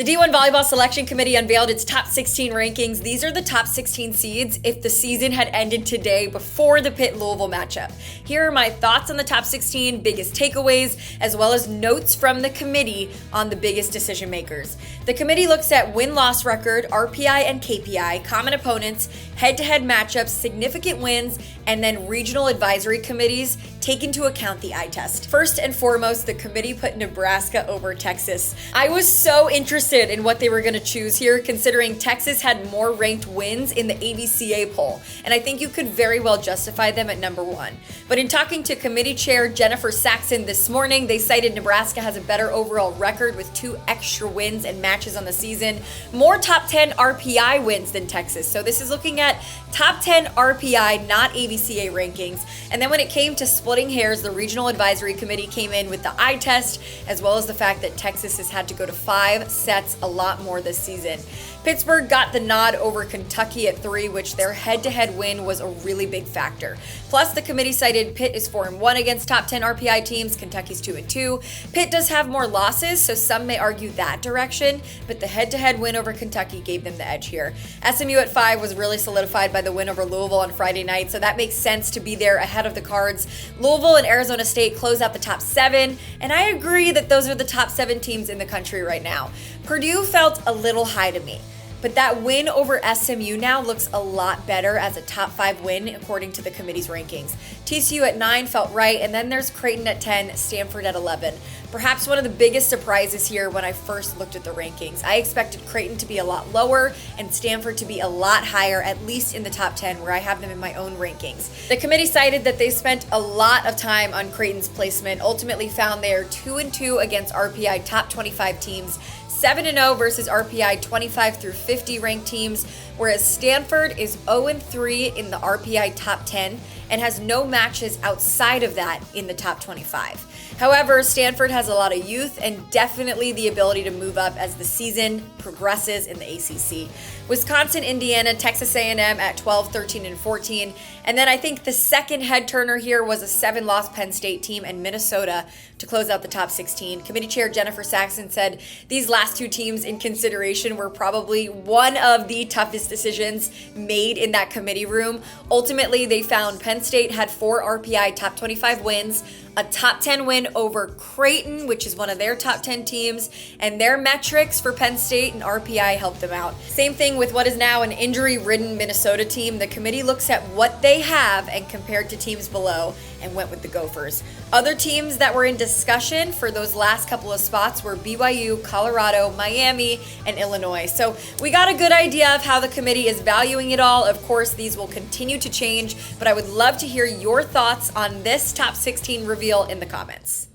The D1 Volleyball Selection Committee unveiled its top 16 rankings. These are the top 16 seeds if the season had ended today before the Pitt-Louisville matchup. Here are my thoughts on the top 16, biggest takeaways, as well as notes from the committee on the biggest decision makers. The committee looks at win-loss record, RPI and KPI, common opponents, head-to-head matchups, significant wins, and then regional advisory committees take into account the eye test. First and foremost, the committee put Nebraska over Texas. I was so interested in what they were going to choose here, considering Texas had more ranked wins in the AVCA poll, and I think you could very well justify them at number one. But in talking to committee chair Jennifer Saxon this morning, they cited Nebraska has a better overall record with 2 extra wins and matches on the season, more top 10 RPI wins than Texas. So this is looking at top 10 RPI, not AVCA rankings. And then when it came to splitting hairs, the regional advisory committee came in with the eye test, as well as the fact that Texas has had to go to 5 sets a lot more this season. Pittsburgh got the nod over Kentucky at 3, which their head-to-head win was a really big factor. Plus, the committee cited Pitt is 4-1 against top 10 RPI teams, Kentucky's 2-2. Pitt does have more losses, so some may argue that direction, but the head-to-head win over Kentucky gave them the edge here. SMU at 5 was really solidified by the win over Louisville on Friday night, so that makes sense to be there ahead of the Cards. Louisville and Arizona State close out the top 7, and I agree that those are the top 7 teams in the country right now. Purdue felt a little high to me, but that win over SMU now looks a lot better as a top 5 win according to the committee's rankings. TCU at 9 felt right, and then there's Creighton at 10, Stanford at 11. Perhaps one of the biggest surprises here when I first looked at the rankings. I expected Creighton to be a lot lower and Stanford to be a lot higher, at least in the top 10 where I have them in my own rankings. The committee cited that they spent a lot of time on Creighton's placement, ultimately found they are 2-2 against RPI top 25 teams, 7-0 versus RPI 25 through 50 ranked teams, whereas Stanford is 0-3 in the RPI top 10 and has no matches outside of that in the top 25. However, Stanford has a lot of youth and definitely the ability to move up as the season progresses in the ACC. Wisconsin, Indiana, Texas A&M at 12, 13, and 14. And then I think the second head turner here was a 7-loss Penn State team and Minnesota to close out the top 16. Committee chair Jennifer Saxon said these last 2 teams in consideration were probably one of the toughest decisions made in that committee room. Ultimately, they found Penn State had 4 RPI top 25 wins, a top 10 win over Creighton, which is one of their top 10 teams, and their metrics for Penn State and RPI helped them out. Same thing with what is now an injury-ridden Minnesota team. The committee looks at what they have and compared to teams below and went with the Gophers. Other teams that were in discussion for those last couple of spots were BYU, Colorado, Miami, and Illinois. So we got a good idea of how the committee is valuing it all. Of course, these will continue to change, but I would love to hear your thoughts on this top 16 reveal in the comments.